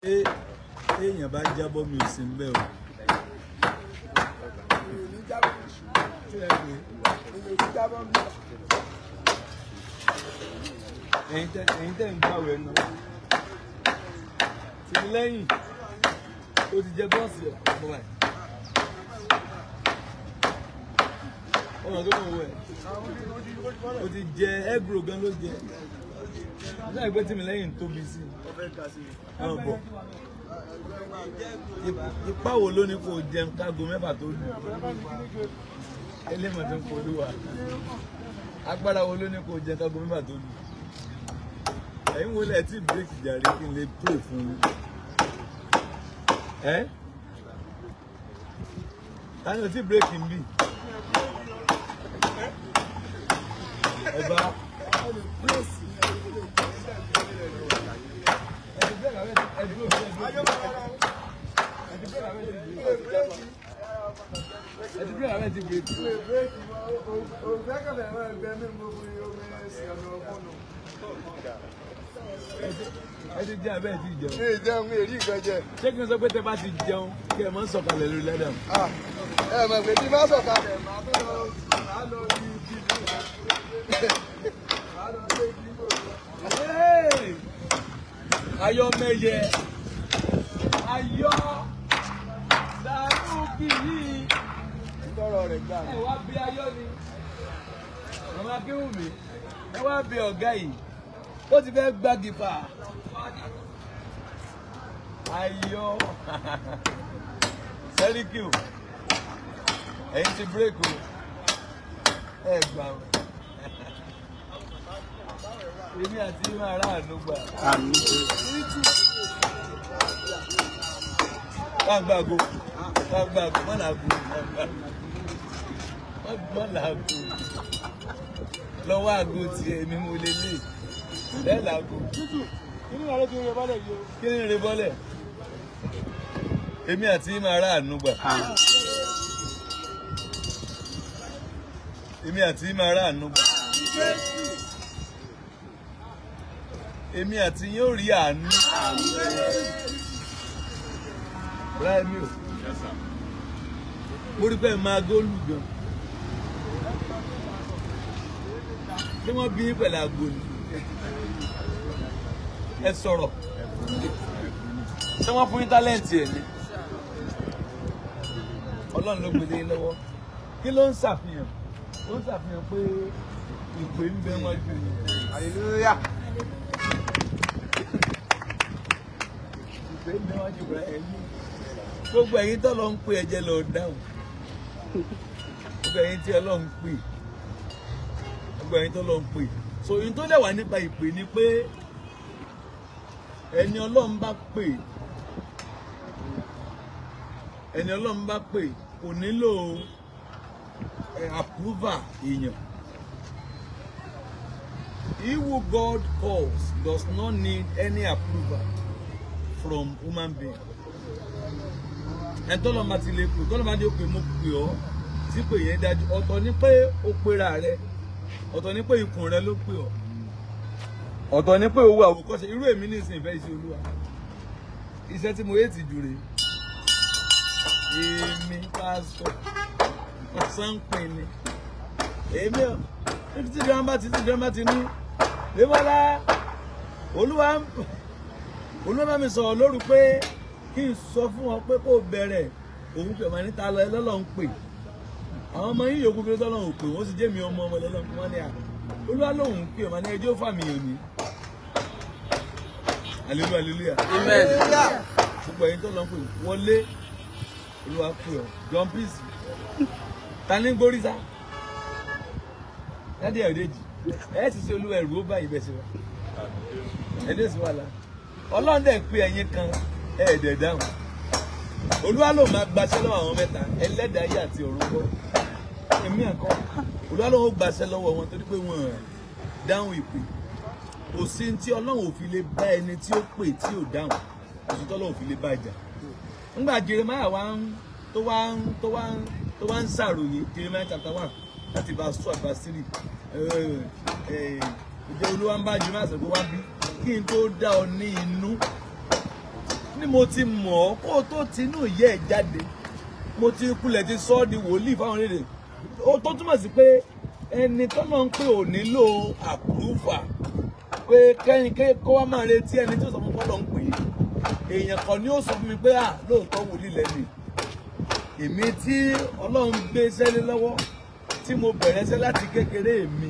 Èèyàn bá jábọ́ mi ò sí ń bẹ̀ o. Ẹ̀yin tẹ́ ń gbàwẹ̀ náà. Ti lẹ́yìn ó ti jẹ bọ́ọ̀sì ọ̀pọ̀ ẹ̀. Ọ̀nà tó kàn wọ̀ ẹ̀. Ó ti jẹ ẹ́gbùrò gan ló jẹ. Nígbà ìgbẹ́ tí mi lẹ́yìn tóbi sí. Ọ̀bọ̀. Ipa wo ló ní kó jẹun kágo mẹ́fà tó lù? Ẹlẹ́mọ̀ tó ń polú wa. Agbára wo ló ní kó jẹun kágo mẹ́fà tó lù? Ẹ̀yin wo lẹ̀ tí bírèkì jàre kí n lè pray fún yín? Táyọ̀ tí bírèkì ń bì? Ẹ̀bá. Ẹ ti jẹ abẹ́ ti jẹun. Mi ì jẹun, mi ì rí nǹkan jẹ. Ṣé kí n sọ pé tẹ bá ti jẹun kí ẹ máa ń sọ̀kalẹ̀ lórí lẹ́dà? Ẹ mọ̀ pé tí bá sọ̀kalẹ̀ máa tó lọ rí kíkú. Máa lọ sí kíkú. Ayọ̀ mẹ́yẹ. Ayọ̀ dàrú kìí. Ìtọ́rọ̀ rẹ̀ gbà. Ẹ wá bí Ayọ̀ ni. Màmá Akéwùmí. Ẹ wá bí ọ̀gá yìí. Ó ti fẹ́ gbági fà. Ayọ̀. Sẹ́ríkì o. Ẹ̀yin ti bírèkì o. Ẹ gbà o. Èmi àti máa ráàánú gbà. Gbàgbàgbò. Gbàgbàgbò. Mọ́nàgbò. Mọ́nàgbò. Lọ́wọ́ àgbo tiẹ̀ ni mo lè lè. Bẹ́ẹ̀ làgbo. Kí ni àlejò rẹ̀ bọ́lẹ̀ yìí o? Kí ni rè bọ́lẹ̀? Èmi àti máa ráàánú gbà. Èmi àti máa ráàánú gbà. Èmi àti yóò rí àánú. Ráìmí o. Mo rí pé máa góòlù gan. Ṣé wọ́n bí pẹ̀lú àgbo ni? Ẹ sọ̀rọ̀. Ṣé wọ́n fún yín tálẹ́ǹtì ẹ̀ ni? Ọlọ́run ló gbélé lọ́wọ́. Kí ló ń ṣàfihàn? Ó ń ṣàfihàn pé ìpè ń bẹ wọ́n jù ní. Hallelujah. Ìpè ń bẹ wọ́n jù rẹ̀ ẹ̀yìn. Gbogbo ẹ̀yin tó lọ ń pè ẹ̀jẹ̀ lọ dáhùn. Gbogbo ẹ̀yin tí Ọlọ́run pè. Gbogbo ẹ̀yin tó lọ ń pè. So ohun tó lẹ̀ wà nípa ìpè ni pé ẹni Ọlọ́run bá pè. Ẹni Ọlọ́run bá pè kò nílò approval èèyàn. He who God calls does not need any approval from human being. Ẹni tọ́lọ́ máa ti lè pè, tọ́lọ́ máa ní ó pè mo pè ọ́ tí pè yẹn dájú. Ọ̀tọ̀ ni pé ó pera rẹ, ọ̀tọ̀ ni pé ikùn rẹ ló pè ọ́, ọ̀tọ̀ ni pé owó àwòkọ́ṣe. Irú èmi ní ìsìn ìfẹ́ iṣẹ́ Olúwa. Iṣẹ́ tí mo yé ti jù rè. Èmi pásítọ̀ ọ̀sán pin ni. Èmi ọ̀ títí dírọ́mbà ti ní. Débọ́lá Olúwa bá mi sọ̀rọ̀ lóru pé kí n sọ fún ọ pé kó bẹ̀rẹ̀ òun pè máa níta lọ ẹlọ́lọ́run pè. Àwọn ọmọ yìí yòókù fi lọ́lọ́run pè wọ́n sì jẹ́ mi ọmọ ẹlọ́lọ́run wọn ni à. Olúwa lòun pè ọmọ ní ẹjọ́ fàmì òní. Hallelujah. Amen. Gbogbo ẹ̀yin tó lọ pè wọlé Olúwa pè ọ́ John Peace. Ta ní gbóríṣà? Dádì Ẹ̀rẹ́jì. Ẹ sì ṣe Olúwa ẹ̀rù ó bá ìbẹ̀sẹ̀ wa. Ẹ̀dẹ́ sì wà lá. Ọlọ́run dẹ̀ pé ẹ̀yin kan ẹ̀ẹ́dẹ̀ dáhùn. Olúwa ló máa gbaṣẹ́ lọ́wọ́ àwọn mẹ́ta ẹlẹ́dàá ayé àti ọ̀run kọ́. Èmi ẹ̀kọ́. Olúwa ló ń gbaṣẹ́ lọ́wọ́ wọn torí pé wọ́n dáhùn ìpè. Kò sí tí Ọlọ́run ò fi lè bá ẹni tí ó pè tí ò dáhùn. Kò sí tí Ọlọ́run ò fi lè bá jà. Nígbà Jeremiah tó wá ń ṣàròyé Jeremiah chapter 1 láti verse 2 àti verse 3. Ìjẹ́ Olúwa ń bá Jeremiah sọ pé wá bí kí n tó dá ọ ní inú ni mo ti mọ̀ ọ́ kó tó tinú ìyẹ́ ẹ̀ jáde mo ti kulẹ̀ ti sọ ọ́ di wòlíì fáwọn orílẹ̀ ó tó túmọ̀ sí pé ẹni tọ́nà ń pè ò nílò àpúrúfà pé kẹ́yìn kó wá máa retí ẹni tí ó sọ fún kọ́lọ̀ ń pè é èèyàn kan ni ó sọ fún mi pé lóòótọ́ wòlíì lẹ́nu èmi tí Ọlọ́run gbé sẹ́lẹ̀ lọ́wọ́ tí mo bẹ̀rẹ̀ sẹ́ láti kékeré mi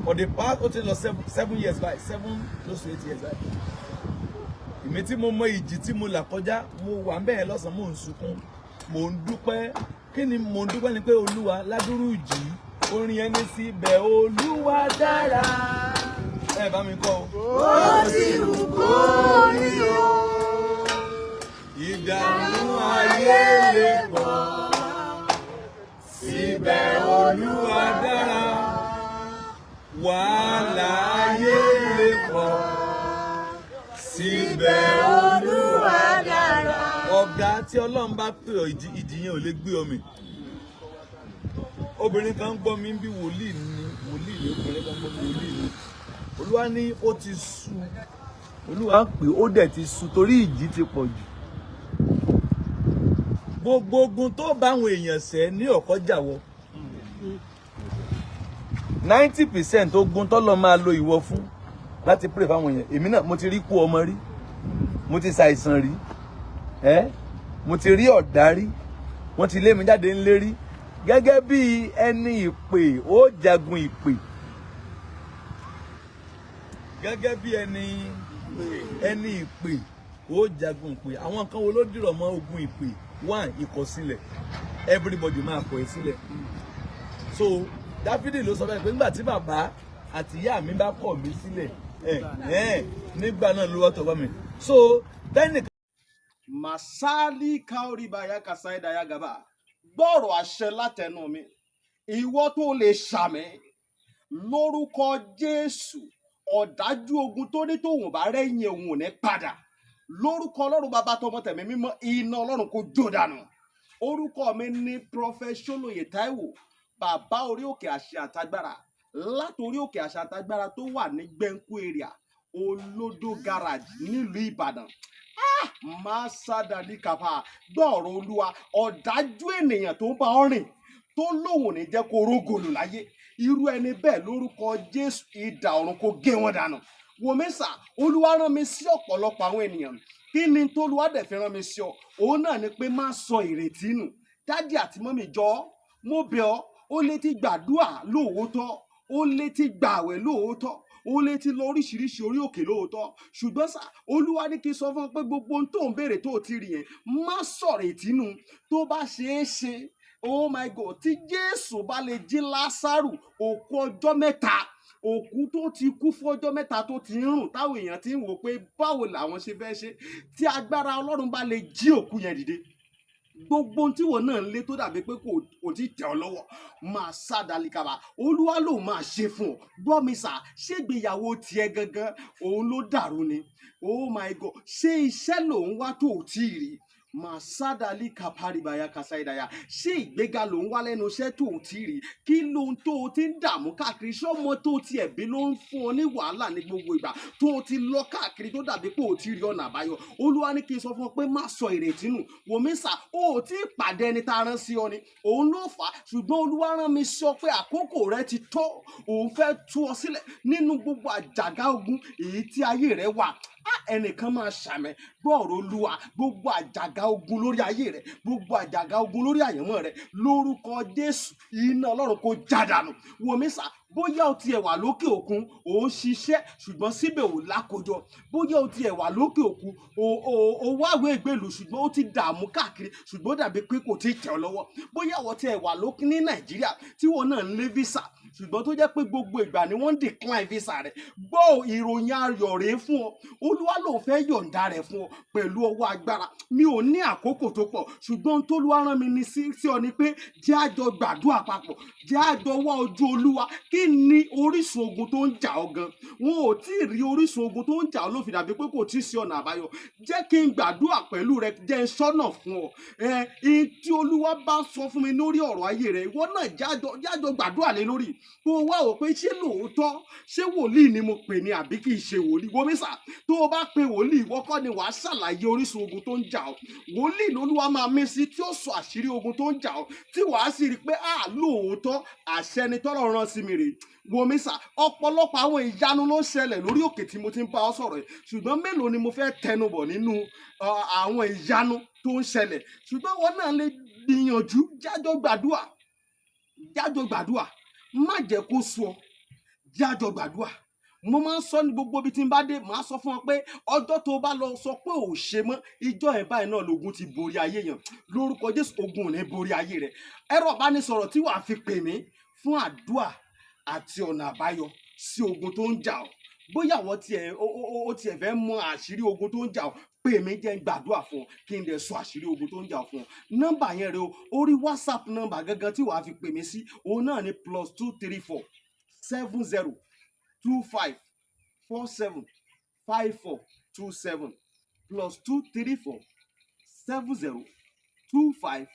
for the past ó ti lọ 7 years by 7 close to 8 years by èmi tí mo mọ ìjì tí mo là kọjá mo wà ń bẹ̀rẹ̀ lọ́sàn-án mò ń sunkún mò ń dúpẹ́ kí ni mò ń dúpẹ́ ni pé Olúwa ládùúrú ìjì orin ẹni síbẹ̀ Olúwa dára ẹ bá mi kọ́ ó ti wù kó rí o. ìdààmú ayé lè pọ̀ síbẹ̀ Olúwa dára wàhálà ayé lè pọ̀ síbẹ̀ Olúwa dára. Ọ̀gá tí Ọlọ́run bá pè ọ́ ìjì yẹn ò lè gbé ọ mì. Obìnrin kan gbọ́ mi bí wòlíì ni obìnrin kan gbọ́ mi wòlíì ni. Olúwa ní ó ti sú. Olúwa pè ó dẹ̀ ti sú torí ìjì ti pọ̀ jù. Gbogbo ogun tó bá àwọn èèyàn ṣẹ́ ní ọ̀kọ́ jàwọ́. 90% ogun tọ́lọ́ máa lo ìwọ fún láti pray fáwọn èèyàn. Èmi náà mo ti rí kú ọmọ rí. Mo ti ṣàìsàn rí. Mo ti rí ọ̀dá rí. Wọ́n ti lé mi jáde ńlé rí. Gẹ́gẹ́ bí ẹni ìpè ó jagun ìpè. Gẹ́gẹ́ bí ẹni ìpè ó jagun ìpè. Àwọn kan wo ló dìrọ̀ mọ́ ogun ìpè? 1 ìkọ̀sílẹ̀. Everybody máa kọ̀ ẹ́ sílẹ̀. So Dáfídì ló sọ bẹ́ẹ̀ pé nígbà tí bàbá àti ìyá mi bá kọ̀ mí sílẹ̀ nígbà náà ló wá tọ̀ bá mi. So tẹ́nìkan. Masali kaoribaya kasaidaya gaba. Gbọ́rọ̀ àṣẹ látẹnu mi. Ìwọ tó lè ṣàmì lórúkọ Jésù. Ọ̀dájú ogun tó ní tòun bá rẹ́yìn òun ò ní padà. Lórúkọ Ọlọ́run bàbá tọmọ tẹ̀mí mímọ́ iná Ọlọ́run kó jó dànù. Orúkọ mi ní Prophet Ṣólóyè Táíwò. Bàbá orí òkè àṣẹ àtagbára. Látorí òkè àṣẹ àtagbára tó wà ní Gbẹ́ńkú area. Olódó garage nílùú Ìbàdàn. Máa sádàlí kàfà gbọ́ọ̀rọ̀ Olúwa ọ̀dájú ènìyàn tó bá ọ rìn tó lóun ní jẹ́ kó rógòlù láyé irú ẹni bẹ́ẹ̀ lórúkọ Jésù idà ọ̀run kó gé wọn dànù. Wòmísà Olúwa rán mi sí ọ̀pọ̀lọpọ̀ àwọn ènìyàn kí ni tÓlúwa dẹ̀ fi rán mi sí ọ òun náà ni pé má sọ ìrètí nù. Dádì àti mọ́mì jọ̀ọ́ mo bẹ̀ ọ́ ó lè ti gbàdúrà lóòótọ́ ó lè ti gbààwẹ̀ lóòótọ́ ó lè ti lọ oríṣiríṣi orí òkè lóòótọ́ ṣùgbọ́n sá Olúwa ní kí n sọ fún ọ pé gbogbo ohun tó ń béèrè tó ti rí yẹn má sọ̀rọ̀ ìtínú tó bá ṣeé ṣe oh my God tí Jésù bá lè jí Lásárù òkú ọjọ́ mẹ́ta òkú tó ti kú fún ọjọ́ mẹ́ta tó ti ń rùn táwọn èèyàn ti ń wò pé báwo làwọn ṣe fẹ́ ṣe tí agbára Ọlọ́run bá lè jí òkú yẹn dìde gbogbo ohun tí wọn náà ń lé tó dàbí pé kò tí tẹ̀ ọ́ lọ́wọ́ máa sádàlí kaba Olúwa ló máa ṣe fún ọ gbọ́ mi sà ṣégbéyàwó tiẹ̀ gangan òun ló dàrú ni oh my God ṣé iṣẹ́ lòun wá tó ò tí ì rí máa sádàlí kaparibaya kasaidaya ṣé ìgbéga lòun wá lẹ́nu iṣẹ́ tó ò tí ì rí kí lóhun tó o ti ń dààmú káàkiri ṣọ́mọ tó ti ẹ̀bí ló ń fún ọ ní wàhálà ní gbogbo ìgbà tó o ti lọ káàkiri tó dàbí pé ò tí ì rí ọ̀nà àbáyọ Olúwa ní kí n sọ fún ọ pé má sọ ìrètí nù wòmísà o ò tí ì pàdé ẹni tá a rán sí ọ ni òun ló fà á ṣùgbọ́n Olúwa rán mi sọ pé àkókò rẹ ti tó òun fẹ́ tú ọ sílẹ̀ nínú gbogbo àjàgà ogun èyí tí ayé rẹ wà ẹnìkan máa ṣàmẹ gbọ́ọ̀rọ̀ Olúwa gbogbo àjàgà ogun lórí ayé rẹ gbogbo àjàgà ogun lórí àyànmọ́ rẹ lórúkọ Jésù iná Ọlọ́run kó jádànù wòmísà bóyá o tiẹ̀ wà lókè òkun ò ń ṣiṣẹ́ ṣùgbọ́n síbẹ̀ ò lákòjọ bóyá o tiẹ̀ wà lókè òkun ò wáwé ìgbèlú ṣùgbọ́n ó ti dààmú káàkiri ṣùgbọ́n dàbí pé kò tí ì tẹ̀ ọ́ lọ́wọ́ bóyá o tiẹ̀ wà lókè ní Nàìjíríà tí wọn náà ń lé visa ṣùgbọ́n tó jẹ́ pé gbogbo ìgbà ni wọ́n ń decline visa rẹ̀ gbọ́ ìròyìn ayọ̀ rèé fún ọ Olúwa ló fẹ́ yọ̀ǹda rẹ̀ fún ọ pẹ̀lú ọwọ́ agbára mi ò ní àkókò tó pọ̀ ṣùgbọ́n t'Olúwa rán mi ní sí ọ ni pé jẹ́ àjọ gbàdúrà papọ̀ jẹ́ àjọ wá ojú Olúwa kí kí ni orísun ogun tó ń jà ọ́ gan? Wọn ò tí ì rí orísun ogun tó ń jà ọ́ ló fi dàbí pé kò tí ì sí ọ̀nà àbáyọ. Jẹ́ kí n gbàdúrà pẹ̀lú rẹ, jẹ́ n sọ́nà fún ọ. Tí Olúwa bá sọ fún mi lórí ọ̀rọ̀ ayé rẹ, ìwọ náà jájọ gbàdúrà lé lórí. Kó o wá wò pé ṣé lóòótọ́ ṣé wòlíì ni mo pè ní àbí kì í ṣe wòlíì. Gómìsà, tó o bá pe wòlíì, ìwọ kọ́ ni wàá ṣàlàyé orísun ogun tó ń jà ọ́. Wòlíì lolúwa máa mí sí tí ó sọ àṣírí ogun tó ń jà ọ́, tí wàá sì rí i pé lóòótọ́ àṣẹ ni tọ́lọ́run rán sí mi rè. Gómìsà, ọ̀pọ̀lọpọ̀ àwọn ìyanu ló ń ṣẹlẹ̀ lórí òkè tí mo ti ń bá ọ sọ̀rọ̀ yìí, ṣùgbọ́n mélòó ni mo fẹ́ tẹnubọ̀ nínú àwọn ìyanu tó ń ṣẹlẹ̀. Ṣùgbọ́n wọn náà lè gbìyànjú, jájọ gbàdúrà, má jẹ́ kó sú ọ, jájọ gbàdúrà. Mo máa ń sọ ní gbogbo ibi tí n bá dé, màá sọ fún ọ pé ọjọ́ tó bá lọ sọ pé ò ṣe mọ́, ìjọ ẹ̀ báyìí náà lógun ti borí ayé yẹn. Lórúkọ Jésù, ogun ò ní borí ayé rẹ. Ẹ̀rọ ìbánisọ̀rọ̀ tí wàá fi pè mí fún àdúrà àti ọ̀nà àbáyọ sí ogun tó ń jà ọ́. Bóyá ó tiẹ̀ fẹ́ mọ àṣírí ogun tó ń jà ọ́, pè mí jẹ́ n gbàdúrà fún ọ kí n dẹ̀ sọ àṣírí ogun tó ń jà ọ́ fún ọ. Nọ́mbà yẹn rẹ o, orí WhatsApp nọ́mbà gangan tí wàá fi pè mí sí, òun náà ni +234 70 25 47 5427 +234 70 25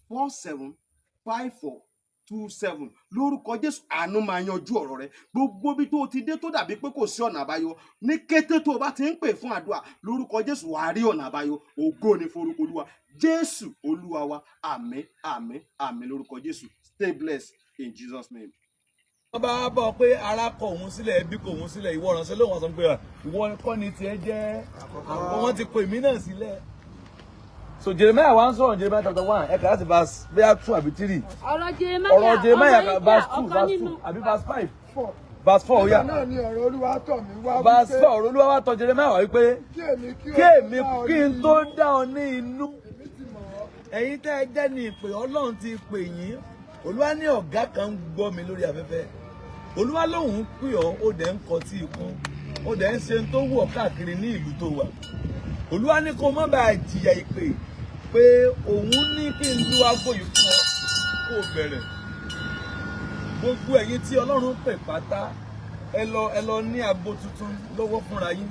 47 5427. Lórúkọ Jésù, àánú máa yanjú ọ̀rọ̀ rẹ. Gbogbo bí tó ti dé tó dàbí pé kò sí ọ̀nà àbáyọ, ní kété tó o bá ti ń pè fún àdúrà, lórúkọ Jésù wàá rí ọ̀nà àbáyọ. Ògo ni forúkọ Olúwa. Jésù Olúwa wa. Àmín, àmín, àmín lórúkọ Jésù. Stay blessed in Jesus' name. Wọ́n bá bọ̀ pé ara kọ òun sílẹ̀, ẹbí kọ òun sílẹ̀, ìwọ ránṣẹ́ lóhùn sọ pé ìwọ kọ́ ni tiẹ̀ jẹ́ àkọ́kọ́. Wọ́n ti kọ èmi náà sílẹ̀. So Jeremiah 1 sọ̀rọ̀, Jeremiah chapter 1 ẹ̀ka láti verse 2 àbí 3. Ọ̀rọ̀ Jeremiah verse 2 àbí verse 5. Verse 4 ó yá. Náà ni ọ̀rọ̀ Olúwa tọ̀ mí wá wípé. Verse 4 ọ̀rọ̀ Olúwa wá tọ̀ Jeremiah wá wípé kí n tó dá ọ ní inú. Ẹ̀yin tẹ́ ẹ jẹ́ ní ìpè, Ọlọ́run ti pè yín. Olúwa ní ọ̀gá kan ń gbọ́ mi lórí afẹ́fẹ́. Olúwa lóhùn pè ọ́, ó dẹ̀ ń kọtí ikún, ó dẹ̀ ń ṣe tó wù ọ́ káàkiri ní ìlú tó wà. Olúwa ní kó má bàa jìyà ìpè pé òun ní kí n lu aago yìí fún ọ kó bẹ̀rẹ̀. Gbogbo ẹ̀yin tí Ọlọ́run pè pátá, ẹ lọ ní aago tuntun lọ́wọ́ fúnra yín.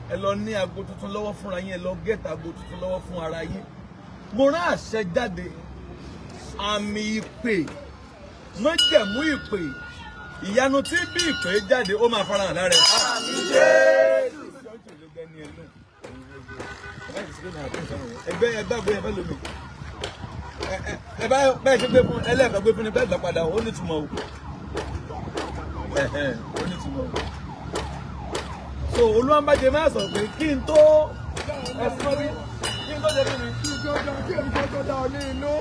Ẹ lọ ní aago tuntun lọ́wọ́ fúnra yín, ẹ lọ gẹ́tà aago tuntun lọ́wọ́ fún ara yín. Mo rán àṣẹ jáde, àmì ìpè, májẹ̀mú ìpè, ìyanu tí bí ìpè jáde ó máa farahàn lára ẹ̀. Ẹgbẹ́ àgbóyè fẹ́ lómi. Ẹ bá bẹ́ẹ̀ ṣe gbé fún ẹlẹ́ẹ̀kan gbé fún ni bẹ́ẹ̀ gbà padà ó ní túmọ̀ o. Ó ní túmọ̀ o. So Olúwa ń bá Jeremiah sọ̀rọ̀ pé kí n tó ẹ̀sùn orí, kí n tó jẹ́ kí ni. Kí èmi tó dá ọ ní inú.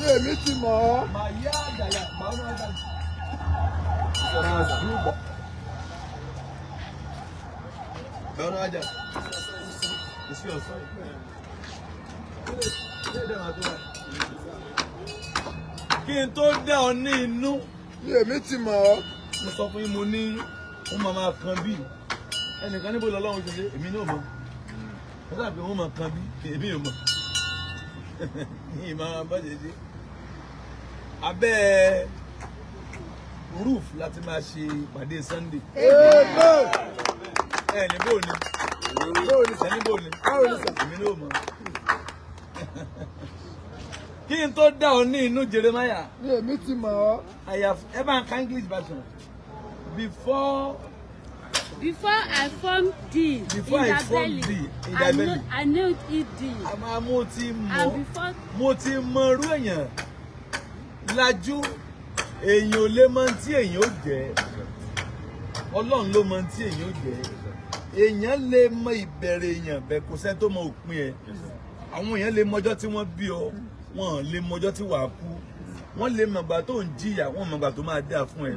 Ní èmi ti mọ̀ ọ́. Màá yá àjàyà, màá rán àjàyà. Bẹ́ẹ̀ni ajá. Ìsí ọ̀sán. Kí n tó dá ọ ní inú. Ní èmi ti mọ̀ ọ́. Mo sọ fún yín, mo ní wọ́n máa kan bí. Ẹnìkan níbo lọ́lọ́run ti ṣe, èmi náà mọ̀. Wọ́n sábà pé wọ́n máa kan bí, èmi ò mọ̀. Ní ìmọ̀ bá ṣe ṣe. Abẹ́ roof láti máa ṣe ìpàdé Sunday. Níbo ni? Níbo ni? Èmi ló mọ̀. Kí n tó dá ọ ní inú Jeremiah. Ní èmi ti mọ̀ ọ́. I have ever can English version. Before I formed thee in thy belly, I knew it thee. Mo ti mọ̀. And before Mo ti mọ irú èèyàn lajú. Èèyàn ò lè mọ tí èèyàn ó jẹ́. Ọlọ́run ló mọ tí èèyàn ó jẹ́. Èèyàn lè mọ ìbẹ̀rẹ̀ èèyàn bẹ́ẹ̀ kò sẹ́ni tó mọ òpin ẹ̀. Àwọn èèyàn lè mọjọ́ tí wọ́n bí ọ, wọ́n lè mọjọ́ tí wàá kú. Wọ́n lè mọ̀gbà tó ń jìyà, wọ́n mọ̀gbà tó máa dà fún ẹ.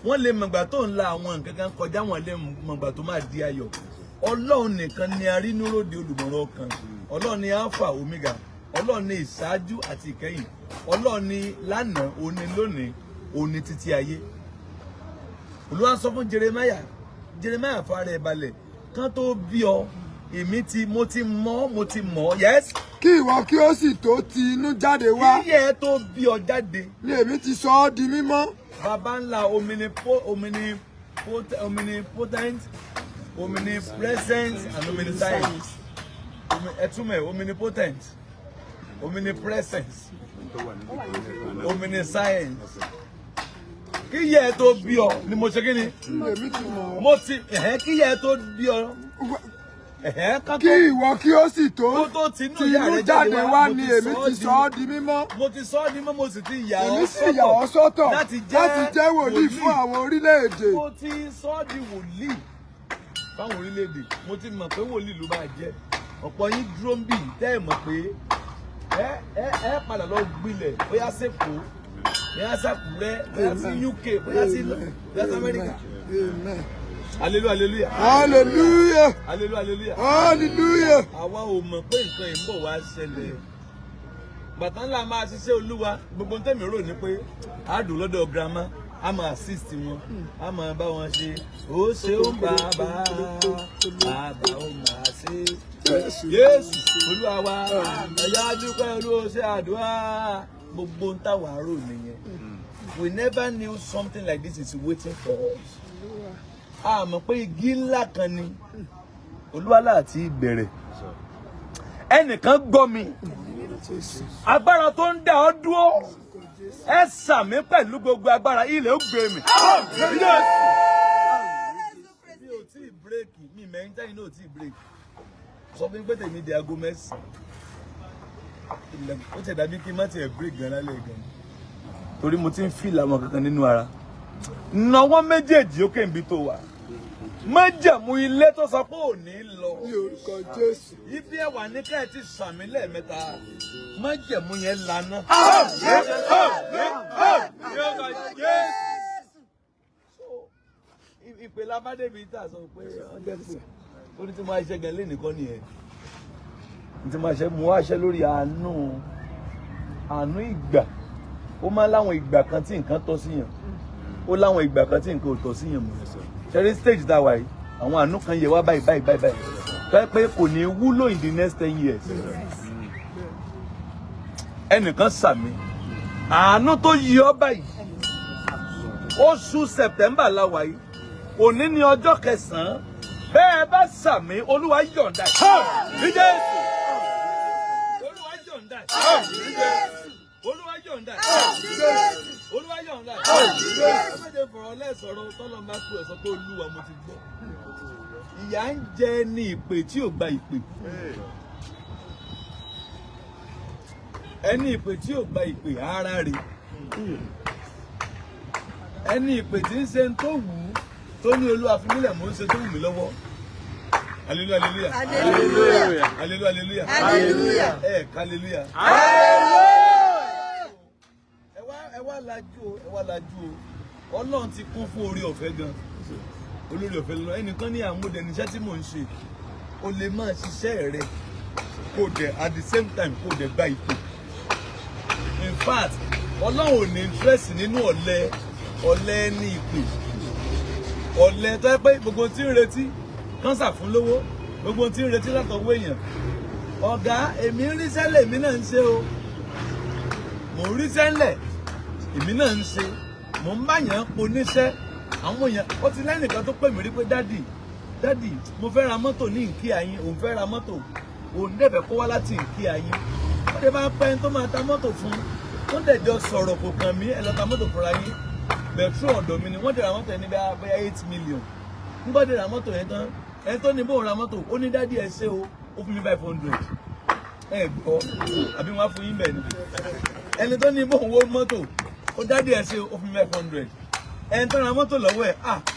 Wọ́n lè mọ̀gbà tó ń la àwọn nǹkan kan kọjá, wọ́n lè mọ̀gbà tó máa di ayọ̀. Ọlọ́run nìkan ni arínúróde olùmọ̀ràn ọkàn. Ọlọ́run ni Alpha Omega. Ọlọ́run ni ìṣáájú àti ìkẹyìn. Ọlọ́run ni lánàá, òní lónìí, òní títí ayé. Olúwa sọ fún Jeremiah fara ẹ̀ balẹ̀ kán tó bí ọ, mo ti mọ̀, yes. kí ìwọ kí ó sì tó ti inú jáde wá. Kí ìyẹ́ tó bí ọ jáde. Ni èmi ti sọ ọ́ di mímọ́. Baba ńlá omnipotent, omnipresent, and omniscience. Omnipotent, omnipresence, omniscience. Kí ìyẹ́ tó bí ọ ni mo ṣe kí ni? Mo ti kí ìyẹ́ tó bí ọ. Kí ìwọ kí ó sì tó ti inú jáde wá ni èmi ti sọ ọ́ di mímọ́. Mo ti sọ ọ́ di mímọ́, mo sì ti yà ọ́ sọ́tọ̀ láti jẹ́ wòlíì fún àwọn orílẹ̀-èdè. Mo ti sọ ọ́ di wòlíì fáwọn orílẹ̀-èdè. Mo ti mọ̀ pé wòlíì ló máa jẹ́. Ọ̀pọ̀ yín dúró ń bì tẹ́ ẹ̀ mọ̀ pé ẹ padà lọ gbilẹ̀ bóyá sẹ́kọ̀ọ́, bóyá sàkúrẹ́, bóyá sí UK, bóyá sí Amẹ́ríkà. Hallelujah, hallelujah. Hallelujah. Hallelujah, hallelujah. Hallelujah. Àwa ò mọ̀ pé nǹkan yìí ń bọ̀ wá ṣẹlẹ̀. Bàtà ńlá máa ṣiṣẹ́ Olúwa. Gbogbo tẹ́mi rò ní pé a dùn lọ́dọ̀ girama, a máa assist wọn, a máa bá wọn ṣe. Ó ṣeun bàbá, bàbá ó máa ṣe. Jésù Olúwa wa, ẹ̀yà dúpẹ́ Olúwa ṣe àdúrà. Gbogbo ń tàwa rò nìyẹn. We never knew something like this is waiting for us. A mọ̀ pé igi ńlá kan ni Olúwa láti ìbẹ̀rẹ̀. Ẹnìkan gbọ́ mi. Agbára tó ń dá ọ dúró. Ẹ sàmí pẹ̀lú gbogbo agbára ilẹ̀ ó gbé mi. Mi ò tí ì bírèkì, mi mẹ́rin tẹ́yìn náà ò tí ì bírèkì. Sọ fún mi pé tèmi di aago 9. Ó ti dàbí kí n má tiẹ̀ bírèkì gan lálẹ́ gan. Torí mo ti ń fìlà àwọn kankan nínú ara. Nàwọ́ méjèèjì ó kéǹbí tó wà. Májẹ̀mú ilé tó sọ pé ò ní lọ. Ní orúkọ Jésù. Ibi ẹwà ní ká ẹ ti sàmì lẹ́ẹ̀mẹ́ta. Májẹ̀mú yẹn lana. Ìpè lábádébí tá a sọ pé ọjọ́ pé ó ní tí mo ṣe gan lé nìkan nìyẹn. Ní tí mo ṣe mú àṣẹ lórí àánú ìgbà. Ó máa láwọn ìgbà kan tí nǹkan tọ́ sí yàn. Ó láwọn ìgbà kan tí nǹkan ò tọ́ sí yàn mọ́. Ṣẹ́rí stage tá a wà yìí, àwọn àánú kan yẹ wá báyìí. Tọ́ pé kò ní wúlò in the next 10 years. Ẹnìkan sàmì. Àánú tó yí ọ báyìí. Oṣù September la wà yìí. Òní ni ọjọ́ 9. Bẹ́ẹ̀ bá sàmì, Olúwa yọ̀ǹda. Olúwa yọ̀ǹda. Olúwa yọ̀ǹda. Olúwa yọ̀ǹda. Ọmọdé fọ̀rọ̀ lẹ́sọ̀rọ̀ tọ́lọ́ máa pè ọ́ sọ pé Olúwa mo ti gbọ́. Ìyà ń jẹ ní ìpè tí ò gba ìpè. Ẹni ìpè tí ò gba ìpè ara rẹ̀. Ẹni ìpè tí ń ṣe tó wù ú tó ní Olúwa fi mílẹ̀ mò ń ṣe tó wù mí lọ́wọ́. Hallelujah, hallelujah. Hallelujah. Hallelujah, hallelujah. Hallelujah. Ẹ wá lajú o. Ọlọ́run ti kún fún orí ọ̀fẹ́ gan. Olórí ọ̀fẹ́ lọ. Ẹnìkan ní àmúdẹ níṣẹ́ tí mò ń ṣe. O lè máa ṣiṣẹ́ rẹ kó dẹ̀ at the same time kó dẹ̀ gba ìpè. In fact, Ọlọ́run ò ní interest nínú ọ̀lẹ ní ìpè. Ọ̀lẹ tó yẹ pé gbogbo tí ń retí kánsà fún lówó, gbogbo tí ń retí látọwọ́ èèyàn. Ọ̀gá, èmi ń rí sẹ́lẹ̀ èmi náà ń ṣe o. Mò ń rí sẹ́lẹ̀ èmi náà ń ṣe. Mò ń bá yàn oníṣẹ́. Àwọn èèyàn ó ti lẹ́nìkan tó pè mí rí pé dádì mo fẹ́ ra mọ́tò ní ìkí ayín, òun fẹ́ ra mọ́tò, òun dẹ̀bẹ̀ kó wá láti ìkí ayín. Ó dẹ̀ bá pẹ́ tó máa ta mọ́tò fún un. Wọ́n dẹ̀ jọ sọ̀rọ̀ kò kàn mí, ẹ lọ ta mọ́tò fúnra yín. Bẹ̀trú ọ̀dọ̀ mi ni wọ́n dẹ̀ ra mọ́tò ẹni bẹ́ẹ̀ 8 million. Nígbà dẹ̀ ra mọ́tò yẹn tán, ẹni tó ní bóun ra mọ́tò, ó ní dádì ẹ ṣé o, ó fún mi 500. Ẹ gbọ́, àbí wọ́n á fún yín bẹ́ẹ̀ ni. Ẹni tó ní bóun wó mọ́tò, ó dádì ẹ ṣé o, ó fún mi 500. Ẹni tó ra mọ́tò lọ́wọ́ ẹ̀,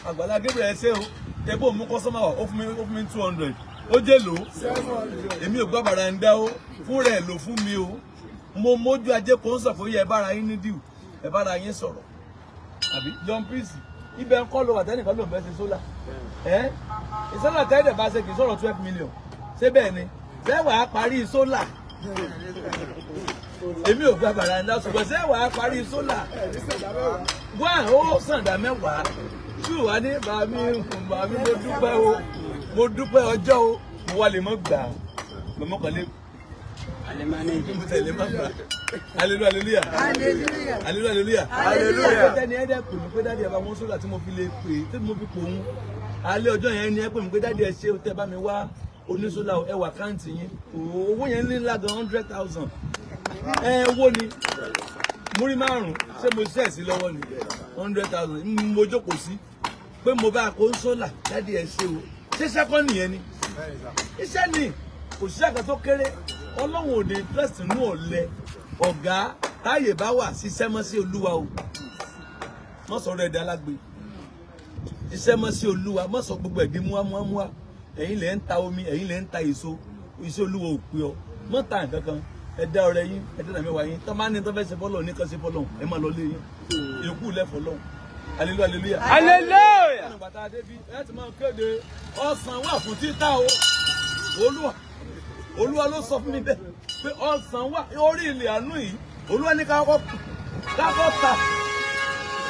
Agbala Gabriel ẹ ṣé o, tẹ̀bó mú kọ́sọ́mà wà, ó fún mi 200. Ó jẹ́ lò ó. Èmi ò gbọ́ bàrà ń dá ó, fún rẹ̀ lò fún mi o. Mo mójú ajé kò ń sọ̀fọ̀ yẹ ẹ bára yín ní díù, ẹ bára yín sọ̀rọ̀. Àbí John Peace, ibẹ̀ ń kọ́ lọ wà tẹ́nìkan ló ń bẹ́ ṣe sólà. Ìsọ́là tẹ́lẹ̀ bá ṣe kì í sọ̀rọ̀ 12 million. Ṣé bẹ́ẹ̀ ni? Ṣé wàá parí sólà? Èmi ò gbọ́ bàrà ń dá ṣùgbọ́n ṣé wàá parí sólà? Wá ó sàǹdà mẹ́wàá. Ṣé wàá ní bàmí mo dúpẹ́ ọjọ́ o, mo wà lè mọ́ gbà á. Lọ́mọkànlé Hallelujah. Hallelujah. Hallelujah. Hallelujah. Ẹni ẹ̀dẹ̀ pè mí pé dáàdi ẹ bá wọn sólà tí mo fi lè pè é tí mo fi pò ń. Alẹ́ ọjọ́ yẹn ni ẹ pè mí pé dáàdi ẹ ṣe ó tẹ́ bá mi wá onísólà ẹ wà káǹtì yín. Owó yẹn ní ńlá gan 100,000. Owó ni múrí márùn-ún ṣé mo ṣẹ̀ sí lọ́wọ́ ni 100,000 mo jókòó sí pé mo bá kó sólà dáàdi ẹ ṣe o. Ṣé sẹ́kọ́ nìyẹn ni? Iṣẹ́ ni kò sí àgbà tó kéré. Ọlọ́run ò ní interest nínú ọ̀lẹ. Ọ̀gá táyè bá wà ṣiṣẹ́ mọ́ sí Olúwa o. Mọ́ sọ̀rọ̀ ẹ̀dá alágbe. Iṣẹ́ mọ́ sí Olúwa, mọ́ sọ gbogbo ẹ̀dín múwámúwá. Ẹ̀yin lẹ ń ta omi, ẹ̀yin lẹ ń ta èso. Iṣẹ́ Olúwa ò pé ọ. Mọ́ ta nǹkan kan. Ẹ dá ọrẹ yín, ẹ dá mẹ́wàá yín. Tọ́ máa ní tọ́ fẹ́ ṣe fọ́lọ́ ní kan ṣe fọ́lọ́. Ẹ máa lọ lé yín. Èkú lẹ fọ́lọ́. Hallelujah. Hallelujah. Bàtà Adébí, ẹ ti máa kéde ọ̀sán wà fún títà o. Olúwa ló sọ fún mi bẹ́ẹ̀ pé ọ̀sán wà orí ilẹ̀ àánú yìí. Olúwa ní kákọ́ ta.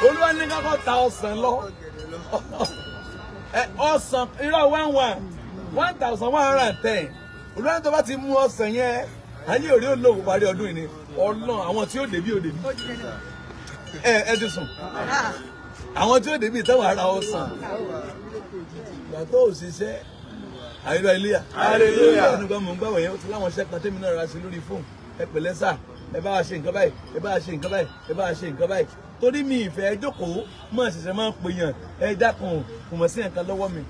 Olúwa ní kákọ́ ta ọ̀sán lọ. Ọ̀sán irọ́ 1,110. Olúwa ní tó bá ti mú ọ̀sán yẹn ayé òrí olóògùn parí ọdún yìí ni Ọlọ́run àwọn tí ó débí ò débí. Ẹ ti sùn. Àwọn tí ó débí ìtẹ́wọ̀n ara ọ̀sán. Ìgbà tó ò ṣiṣẹ́. Hallelujah. Hallelujah. Ẹnu gan mò ń gbàwọ̀ yẹn ó ti láwọn iṣẹ́ kan tẹ́mi náà ra sí lórí fóònù. Ẹ pẹ̀lẹ́ sà, ẹ bá wa ṣe nǹkan báyìí, ẹ bá wa ṣe nǹkan báyìí, ẹ bá wa ṣe nǹkan báyìí. Torí mi ìfẹ́ jókòó, mọ̀ ṣẹ̀ṣẹ̀ máa ń pè yàn, ẹ dákun kò mọ̀ sí nǹkan lọ́wọ́ mi.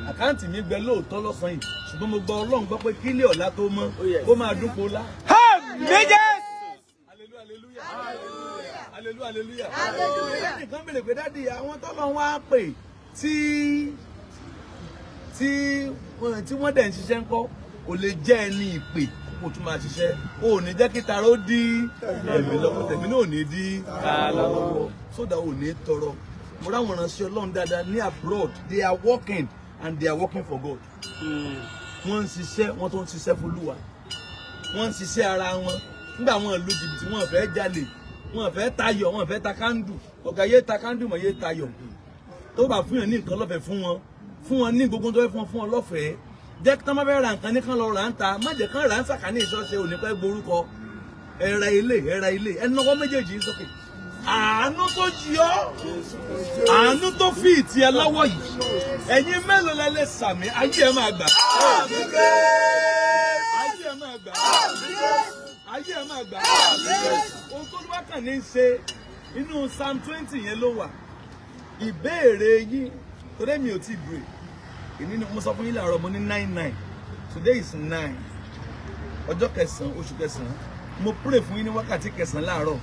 Àkáǹtì mi gbẹ lóòótọ́ lọ́sàn-án yìí, ṣùgbọ́n mo gbọ́ Ọlọ́run gbọ́ pé kílé ọ̀la tó mọ́, ó máa dúpọ̀ lá. Hallelujah. Nǹkan bèrè pé dáàdi àwọn tọ́lọ́ wá pè tí wọ́n dẹ̀ ń ṣiṣẹ́ ńkọ́ kò lè jẹ́ ẹni ìpè kò tún máa ṣiṣẹ́ o ò ní jẹ́ kí tara ó dí ẹ̀mí lọ́wọ́ tẹ̀mí náà ò ní dí tara lọ́wọ́ sódà ò ní tọrọ mo ráwọn ránṣẹ́ Ọlọ́run dáadáa ní abroad they are working and they are working for God wọ́n ń ṣiṣẹ́ wọ́n tó ń ṣiṣẹ́ fún Olúwa wọ́n ń ṣiṣẹ́ ara wọn nígbà wọn lu jìbìtì wọn fẹ́ jalè wọn fẹ́ tayọ̀ wọn fẹ́ ta kándù ọ̀gá yé ta kándù mọ̀ yé tayọ̀ tó bá fún yàn ní nǹkan lọ́fẹ̀ẹ́ fún wọn ní gbogbo tó fẹ́ fún ọ lọ́fẹ̀ẹ́ jẹ́ kí tán bá fẹ́ ra nǹkan ní kán lọ rà ń ta má jẹ́ kán rà ń sàkà ní ìṣọ́ṣe òní pẹ́ gborúkọ ẹ̀ra ilé ẹnìwọ́ méjèèjì ń sókè àánú tó jí ọ́ àánú tó fi ìtì ẹ lọ́wọ́ yìí ẹ̀yin mélòó lẹ lè sàmì ayé ẹ máa gbà ayé ẹ máa gbà ayé ẹ máa gbà ohun tó wá kàn ní í ṣe inú Psalm 20 yẹn ló wà ìbéèrè yín today mi ò tí break èmi ni mo sọ fún yín láàárọ̀ mo ní 99 today is 9 ọjọ́ kẹsàn-án oṣù kẹsàn-án mo pray fún yín ní wákàtí kẹsàn-án láàárọ̀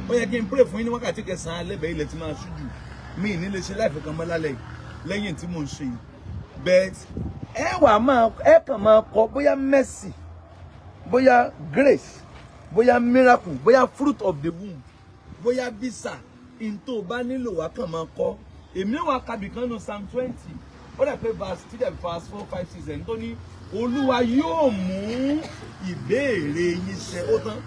ó yẹ kí n pray fún yín ní wákàtí kẹsàn-án alẹ́bẹ̀ẹ́ ilẹ̀ tí máa ṣújù mi ní lè ṣe láìfẹ́ kan mọ́ lálẹ́ lẹ́yìn tí mo ń ṣe yìí but ẹ kàn máa kọ bóyá mercy bóyá grace bóyá miracle bóyá fruit of the womb bóyá visa in tó bá nílò wá kàn máa kọ èmi wà kábì kan ní Psalm 20 ó dà pé verse 4, 5, 6 ẹni tó ní Olúwa yóò mú ìbéèrè yín ṣẹ ó tán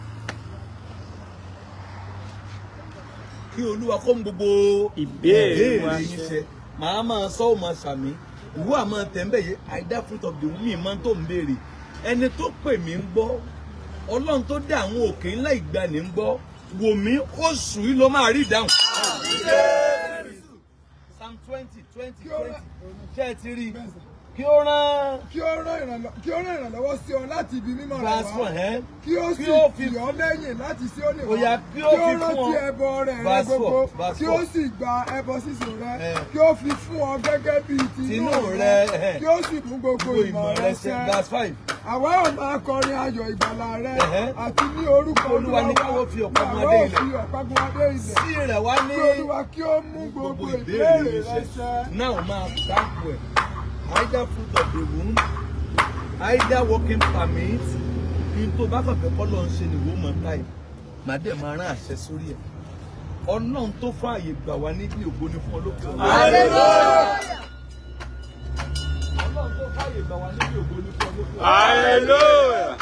kí Olúwa kó mú gbogbo ìbéèrè yín ṣẹ màá máa sọ ọ́ máa ṣàmì ìwọ àmọ́ tẹ̀m̀bẹ̀ yìí àìdá fruit of the womb mi máa tó ń béèrè ẹni tó pè mí ń gbọ́ Ọlọ́run tó dá àwọn òkè ńlá ìgbàanì ń gbọ́ wò mí oṣù yìí ló máa rí ìdáhùn. Psalm 20 ṣé ẹ ti rí kí ó rán ìrànlọ́wọ́ sí ọ láti ibi mímọ́ rẹ̀ wá kí ó sì fi ọ́ lẹ́yìn láti sí òní wá kí ó rántí ẹbọ rẹ̀ rẹ gbogbo kí ó sì gba ẹbọ sísun rẹ kí ó fi fún ọ gẹ́gẹ́ bí tinú rẹ kí ó sì mú gbogbo ìmọ̀ rẹ ṣẹ. Àwa ò máa kọrin ayọ̀ ìgbàlà rẹ àti ní orúkọ Olúwa ní káwọ́ fi ọ̀págun adé ilẹ̀ sí rẹ̀ wá ní Olúwa kí ó mú gbogbo ìbéèrè rẹ ṣẹ. Náà máa dákú ẹ̀. Either fruit of the womb, either working permit, in tó bá kàn fẹ́ kọ́ lọ́n ṣe ni wọ́n mọ̀ táì, màá dẹ̀ máa rán àṣẹ sórí ẹ̀. Ọlọ́run tó fààyè gbà wá níbi ògo ni fún olókè ọ̀la. Ọlọ́run tó fààyè gbà wá níbi ògo ni fún olókè ọ̀la. Hallelujah.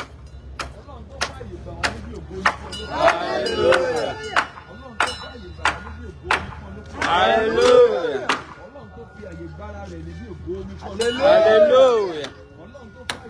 Ọlọ́run tó fààyè gbà wá níbi ògo ni fún olókè ọ̀la. Hallelujah. Ọlọ́run tó fààyè gbà wá níbi ògo ni fún olókè ọ̀la. Hallelujah. Ọlọ́run tó fi àyè gbára rẹ̀ níbi ògo ni fún olókè ọ̀la. Hallelujah. Ọlọ́run tó fààyè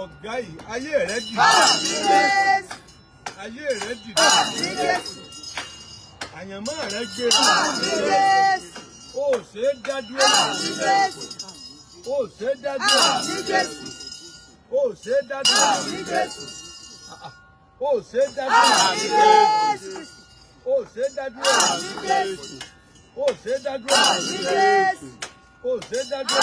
Ọ̀gá yìí, ayé rẹ̀ dìde. Ayé rẹ̀ dìde. Àyànmọ́ rẹ̀ gbé. Ó ṣe é dádúró. Ó ṣe é dádúró. Ó ṣe é dádúró. Ó ṣe é dádúró. Ó ṣe é dádúró. Ó ṣe é dádúró. Ó ṣe é dádúró.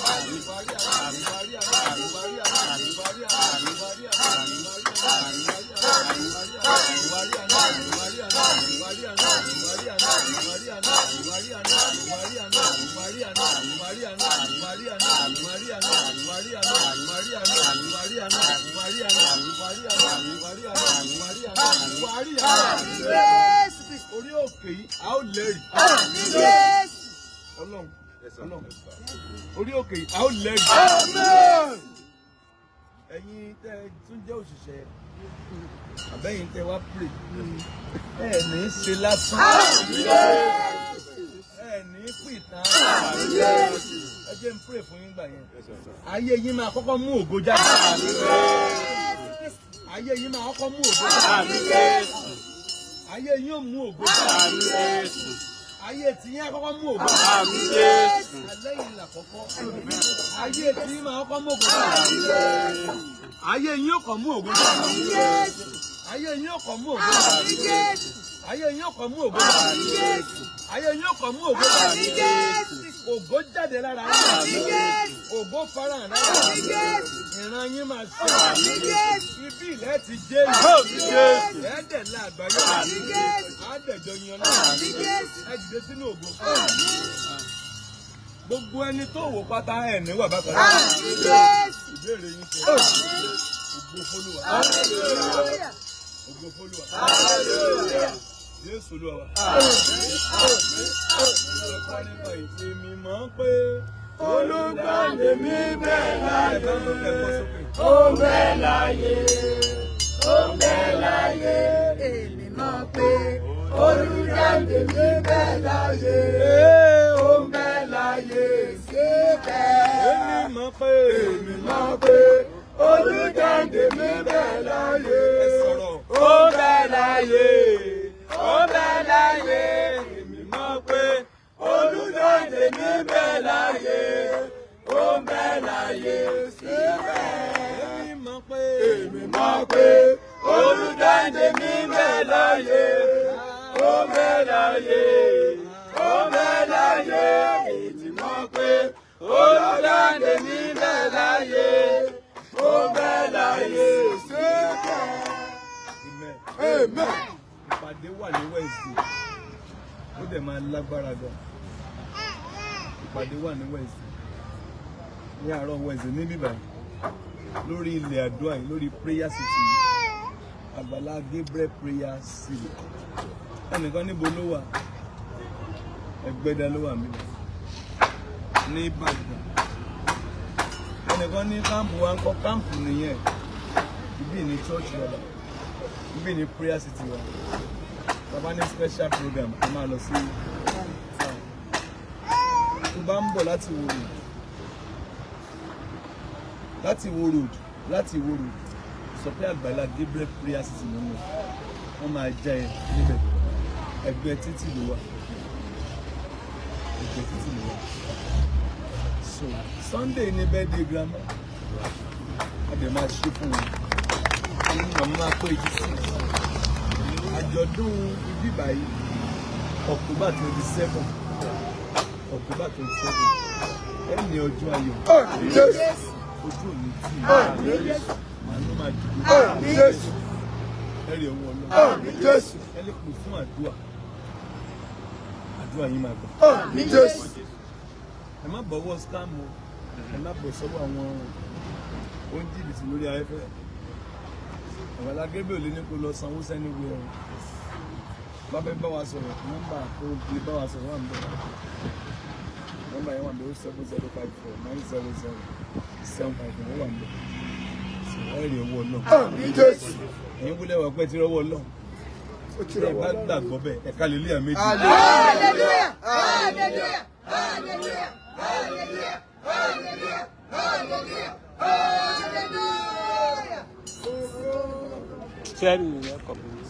Orí òkè yìí a ó lẹ́rìí. Ọlọ́run. Orí òkè yìí a ó lẹ́rìí. Ẹ̀yin tẹ́ tún jẹ́ òṣìṣẹ́ àbẹ́yìn tẹ́ wá pray ẹ̀ ní ṣe lásán ẹ̀ ní pìtàn ẹ jẹ́ n pray fún yín gbà yẹn ayé yín máa kọ́kọ́ mú ògo jáde ayé yín máa kọ́kọ́ mú ògo jáde ayé yín ò mú ògo jáde ayé tí yín àkọ́kọ́ mú ògo jáde alẹ́ yìí là kọ́kọ́ ayé tí yín máa kọ́kọ́ mú ògo jáde ayé yín ò kọ́ mú ògo jáde ayé yín ò kọ́ mú ògo jáde ayé yín ò kọ́ mú ògo jáde ayé yín ò kọ́ mú ògo jáde ògo jáde lára yín ògo farahàn lára ìran yín máa ṣe ibi ilẹ̀ ti jẹ́ ẹ̀ẹ́dẹ̀ láàgbáyé àádẹ́jọ yan náà ẹ dìde sínú ògo gbogbo ẹni tó wò pátá ẹ̀ níwà bákan náà ìbéèrè yín ṣe ògo f'Olúwa ògo f'Olúwa Jésù Olúwa wa. Ẹ̀kọ́ nípa ìpè mi mọ̀ pé olùgbàlè mi bẹ̀ láyé. Ó bẹ̀ láyé. Ó bẹ̀ láyé. Èmi mọ̀ pé olùgbàlè mi bẹ̀ láyé. Ó bẹ̀ láyé. Síbẹ̀. Èmi mọ̀ pé olùgbàlè mi bẹ̀ láyé. Ẹ sọ̀rọ̀. Ó bẹ̀ láyé. Ó bẹ̀ láyé, èmi mọ̀ pé olùdáǹdè mi bẹ̀ láyé, ó bẹ̀ láyé síbẹ̀. Èmi mọ̀ pé olùdáǹdè mi bẹ̀ láyé, ó bẹ̀ láyé, ó bẹ̀ láyé. Èmi mọ̀ pé olùdáǹdè mi bẹ̀ láyé, ó bẹ̀ láyé síbẹ̀. Amen. Ìpàdé wà ní Wednesday ó dẹ̀ máa lágbára gan. Ìpàdé wà ní Wednesday ní àárọ̀ Wednesday ní bíbá lórí ilẹ̀ Adura yìí lórí prayer city Agbala Gabriel prayer city. Ẹnìkan níbo ló wà? Ẹgbẹ́dá ló wà níbẹ̀ ní Ìbàdàn. Ẹnìkan ní káàmpù wa ń kọ́ káàmpù nìyẹn ibi ní church lọ́la. Ibi ni prayer city wa. Baba ní special program a máa lọ sí tó bá ń bọ̀ láti Wo Road sọ pé Agbala Gabriel prayer city nínú wọ́n máa já ẹ níbẹ̀ ẹgbẹ́ títì ló wà so Sunday ní birthday grandma a dẹ̀ máa ṣe fún wọn àwọn máa pé 86 àjọ̀dún ibi báyìí October 27 ẹni ọjọ́ ayọ̀ ojú òní tí màá ló máa jù ẹ̀rì ọwọ́ Ọlọ́run ẹni pè fún àdúrà yín máa gbà ẹ má bọ̀wọ́ scam o ẹ má bọ̀ sọ́wọ́ àwọn oúnjìbìtì lórí afẹ́fẹ́ Agbala Gabriel ní kó lọ sanwó sẹ́ni wé ọ̀run bá fẹ́ bá wa sọ̀rọ̀ nọ́mbà tó lè bá wa sọ̀rọ̀ wà ń bẹ̀rẹ̀ nọ́mbà yẹn wà ń bẹ̀rẹ̀ 7054 900 751 wà ń bẹ̀rẹ̀ ẹ̀rì owó Ọlọ́run ẹ̀yin wúlẹ̀ wà pẹ́ tí rọ́wọ́ Ọlọ́run ẹ bá gbàgbọ́ bẹ́ẹ̀ ẹ̀ka lè lé àméjì. Hallelujah! Hallelujah! Hallelujah! Hallelujah! Hallelujah! Hallelujah! Hallelujah! Tell me your community.